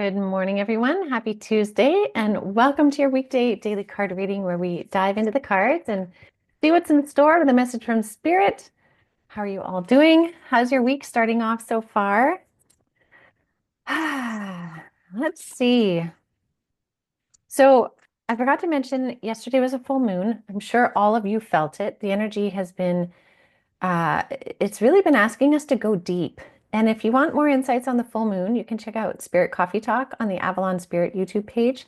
Good morning, everyone. Happy Tuesday, and welcome to your weekday daily card reading where we dive into the cards and see what's in store with a message from Spirit. How are you all doing? How's your week starting off so far? Let's see. So, I forgot to mention yesterday was a full moon. I'm sure all of you felt it. The energy has been it's really been asking us to go deep. And if you want more insights on the full moon, you can check out Spirit Coffee Talk on the Avalon Spirit YouTube page.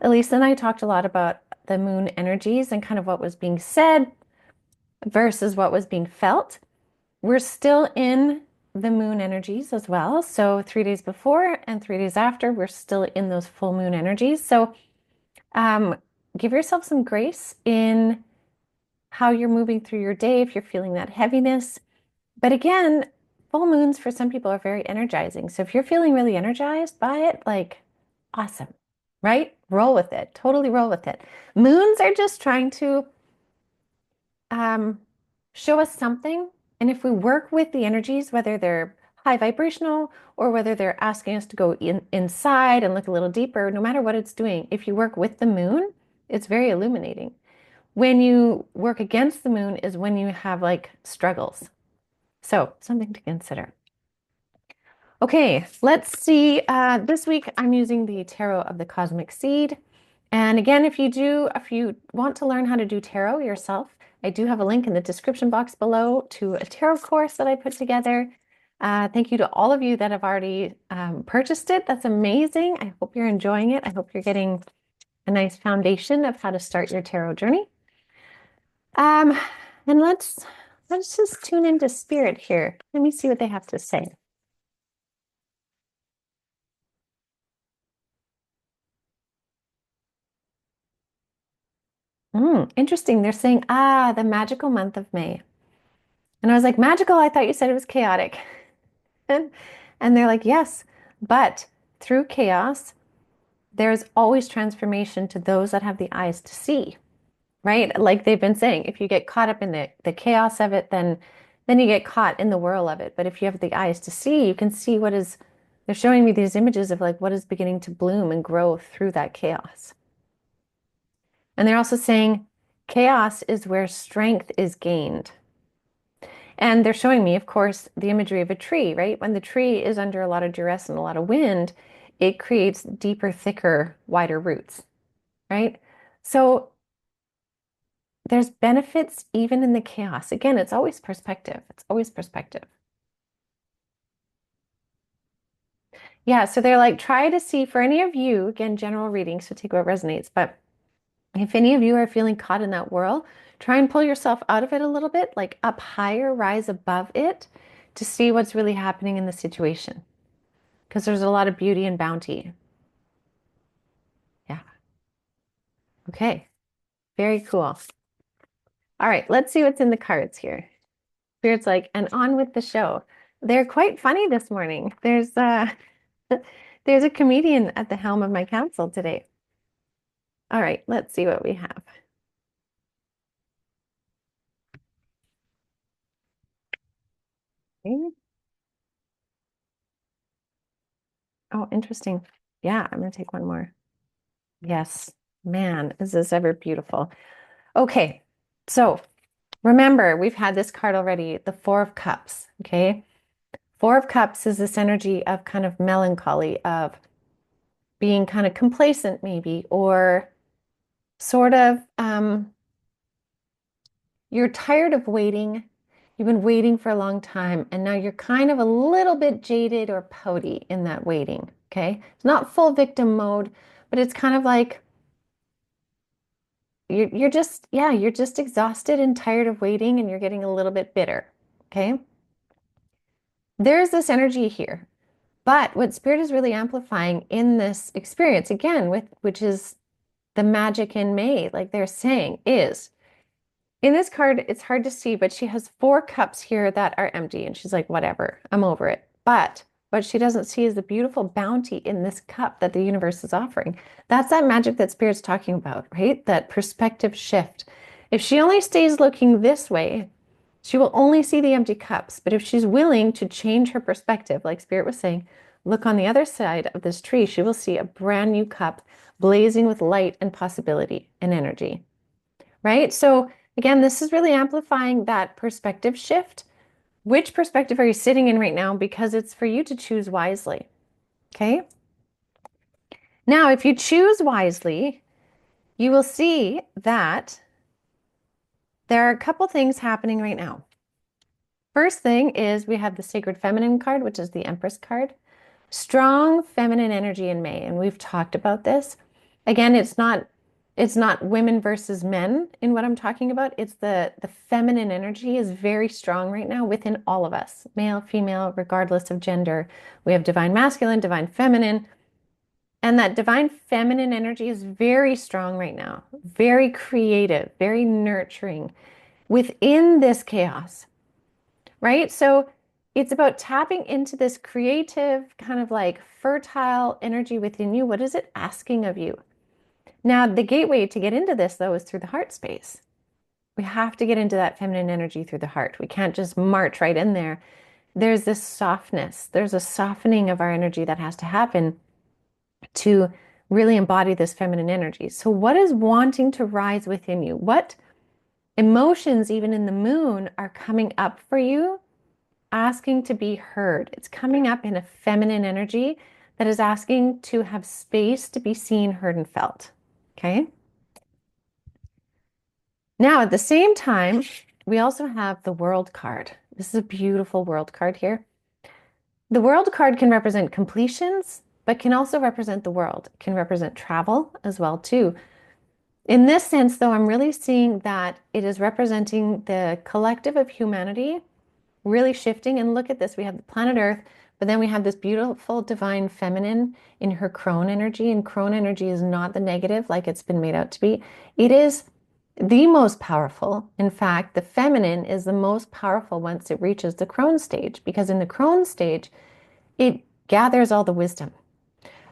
Elisa and I talked a lot about the moon energies and kind of what was being said versus what was being felt. We're still in the moon energies as well. So 3 days before and 3 days after, we're still in those full moon energies. So um, give yourself some grace in how you're moving through your day if you're feeling that heaviness. But again, full moons for some people are very energizing. So if you're feeling really energized by it, like awesome, right? Roll with it. Totally roll with it. Moons are just trying to um, show us something. And if we work with the energies, whether they're high vibrational or whether they're asking us to go inside and look a little deeper, no matter what it's doing, if you work with the moon, it's very illuminating. When you work against the moon is when you have like struggles. So something to consider. Okay, let's see. This week I'm using the Tarot of the Cosmic Seed. And again, if you want to learn how to do tarot yourself, I do have a link in the description box below to a tarot course that I put together. Thank you to all of you that have already purchased it. That's amazing. I hope you're enjoying it. I hope you're getting a nice foundation of how to start your tarot journey. Um, and let's just tune into Spirit here. Let me see what they have to say. Interesting. They're saying, the magical month of May. And I was like, magical? I thought you said it was chaotic. And, and they're like, yes, but through chaos, there's always transformation to those that have the eyes to see, right? Like they've been saying, if you get caught up in the chaos of it, then you get caught in the whirl of it. But if you have the eyes to see, you can see they're showing me these images of like what is beginning to bloom and grow through that chaos. And they're also saying chaos is where strength is gained. And they're showing me, of course, the imagery of a tree, right? When the tree is under a lot of duress and a lot of wind, it creates deeper, thicker, wider roots, right? So there's benefits even in the chaos. Again, it's always perspective. It's always perspective. Yeah, so they're like, try to see for any of you, again, general reading, so take what resonates, but if any of you are feeling caught in that whirl, try and pull yourself out of it a little bit, like up higher, rise above it to see what's really happening in the situation. Because there's a lot of beauty and bounty. Yeah. Okay. Very cool. All right. Let's see what's in the cards here. Spirit's like, and on with the show. They're quite funny this morning. There's a comedian at the helm of my council today. All right. Let's see what we have. Okay. Oh, interesting. Yeah, I'm going to take one more. Yes. Man, is this ever beautiful. Okay. So remember, we've had this card already, the Four of Cups. Okay. Four of Cups is this energy of kind of melancholy, of being kind of complacent, maybe, or sort of you're tired of waiting. You've been waiting for a long time, and now you're kind of a little bit jaded or pouty in that waiting. Okay. It's not full victim mode, but it's kind of like you're just, yeah, you're just exhausted and tired of waiting, and you're getting a little bit bitter. Okay. There's this energy here. But what Spirit is really amplifying in this experience, again, which is the magic in May, like they're saying, is in this card, it's hard to see, but she has four cups here that are empty. And she's like, whatever, I'm over it. But what she doesn't see is the beautiful bounty in this cup that the universe is offering. That's that magic that Spirit's talking about, right? That perspective shift. If she only stays looking this way, she will only see the empty cups. But if she's willing to change her perspective, like Spirit was saying, look on the other side of this tree, she will see a brand new cup blazing with light and possibility and energy, right? So again, this is really amplifying that perspective shift. Which perspective are you sitting in right now? Because it's for you to choose wisely. Okay. Now, if you choose wisely, you will see that there are a couple things happening right now. First thing is we have the Sacred Feminine card, which is the Empress card. Strong feminine energy in May, and we've talked about this. Again, it's not women versus men in what I'm talking about. It's the feminine energy is very strong right now within all of us, male, female, regardless of gender. We have divine masculine, divine feminine, and that divine feminine energy is very strong right now, very creative, very nurturing within this chaos, right? So it's about tapping into this creative, kind of like fertile energy within you. What is it asking of you? Now, the gateway to get into this, though, is through the heart space. We have to get into that feminine energy through the heart. We can't just march right in there. There's this softness, there's a softening of our energy that has to happen to really embody this feminine energy. So, what is wanting to rise within you? What emotions, even in the moon, are coming up for you, asking to be heard? It's coming up in a feminine energy that is asking to have space to be seen, heard, and felt. Okay. Now, at the same time, we also have the World card. This is a beautiful World card here. The World card can represent completions, but can also represent the world. It can represent travel as well, too. In this sense, though, I'm really seeing that it is representing the collective of humanity really shifting. And look at this. We have the planet Earth, but then we have this beautiful divine feminine in her crone energy. And crone energy is not the negative like it's been made out to be. It is the most powerful. In fact, the feminine is the most powerful once it reaches the crone stage, because in the crone stage, it gathers all the wisdom.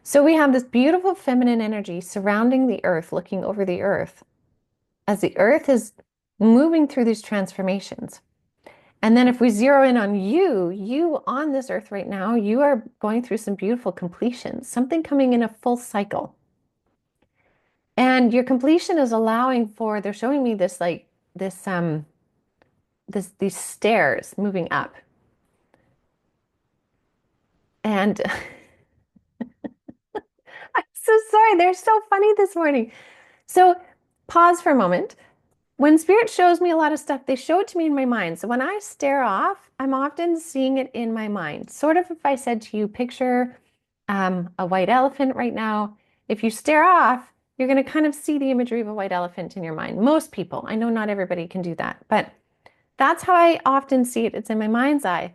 So we have this beautiful feminine energy surrounding the earth, looking over the earth as the earth is moving through these transformations. And then if we zero in on you on this earth right now, you are going through some beautiful completions, something coming in a full cycle. And your completion is allowing for, they're showing me this like these stairs moving up. And I'm so sorry, they're so funny this morning. So pause for a moment. When spirit shows me a lot of stuff, they show it to me in my mind. So when I stare off, I'm often seeing it in my mind. Sort of if I said to you, picture a white elephant right now. If you stare off, you're going to kind of see the imagery of a white elephant in your mind. Most people, I know not everybody can do that, but that's how I often see it. It's in my mind's eye.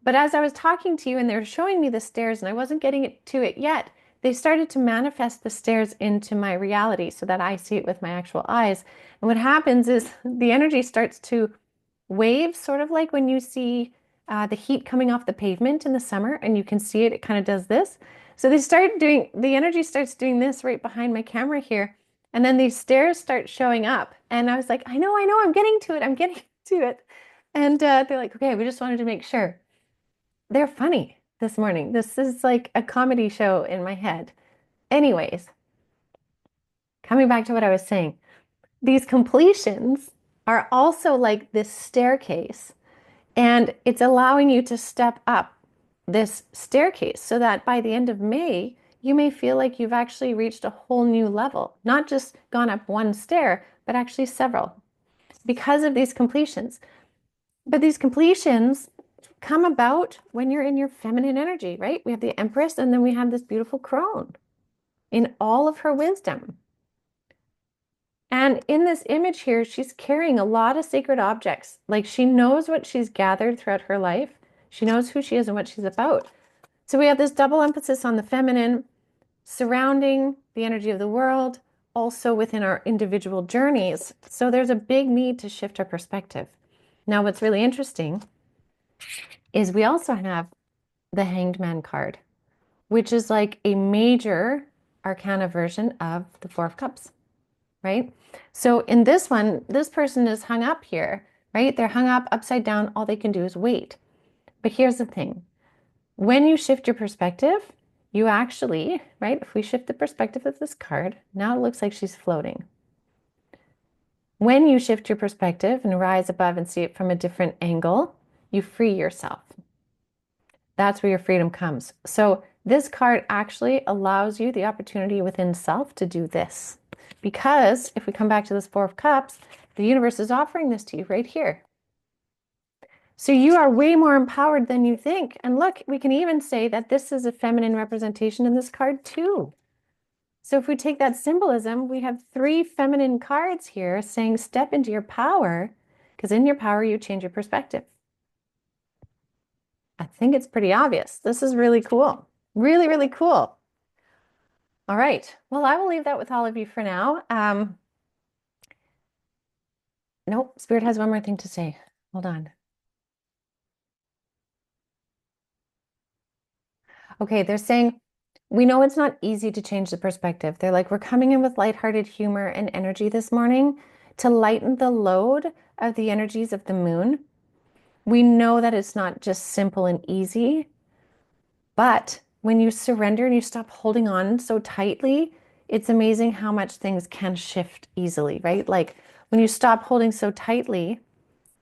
But as I was talking to you and they were showing me the stairs and I wasn't getting to it yet, they started to manifest the stairs into my reality so that I see it with my actual eyes. And what happens is the energy starts to wave, sort of like when you see the heat coming off the pavement in the summer and you can see it, it kind of does this. So the energy starts doing this right behind my camera here. And then these stairs start showing up. And I was like, I know, I'm getting to it. I'm getting to it. And they're like, okay, we just wanted to make sure. They're funny this morning. This is like a comedy show in my head. Anyways, coming back to what I was saying, these completions are also like this staircase, and it's allowing you to step up this staircase so that by the end of May, you may feel like you've actually reached a whole new level, not just gone up one stair, but actually several because of these completions. But these completions come about when you're in your feminine energy, right? We have the Empress, and then we have this beautiful crone in all of her wisdom. And in this image here, she's carrying a lot of sacred objects. Like she knows what she's gathered throughout her life. She knows who she is and what she's about. So we have this double emphasis on the feminine, surrounding the energy of the world, also within our individual journeys. So there's a big need to shift our perspective. Now, what's really interesting is we also have the Hanged Man card, which is like a major arcana version of the Four of Cups, right? So in this one, this person is hung up here, right? They're hung up upside down. All they can do is wait. But here's the thing. When you shift your perspective, you actually, right? If we shift the perspective of this card, now it looks like she's floating. When you shift your perspective and rise above and see it from a different angle, you free yourself. That's where your freedom comes. So this card actually allows you the opportunity within self to do this. Because if we come back to this Four of Cups, the universe is offering this to you right here. So you are way more empowered than you think. And look, we can even say that this is a feminine representation in this card too. So if we take that symbolism, we have three feminine cards here saying step into your power, because in your power, you change your perspective. I think it's pretty obvious. This is really cool. Really, really cool. All right. Well, I will leave that with all of you for now. Nope, Spirit has one more thing to say. Hold on. Okay, they're saying, we know it's not easy to change the perspective. They're like, we're coming in with lighthearted humor and energy this morning to lighten the load of the energies of the moon. We know that it's not just simple and easy, but when you surrender and you stop holding on so tightly, it's amazing how much things can shift easily, right? Like when you stop holding so tightly,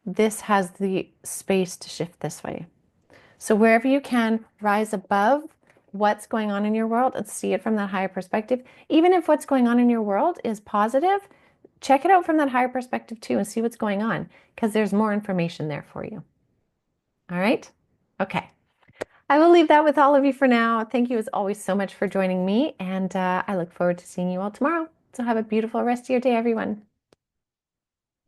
this has the space to shift this way. So wherever you can, rise above what's going on in your world and see it from that higher perspective. Even if what's going on in your world is positive, check it out from that higher perspective too and see what's going on because there's more information there for you. All right? Okay. I will leave that with all of you for now. Thank you as always so much for joining me, and I look forward to seeing you all tomorrow. So have a beautiful rest of your day, everyone.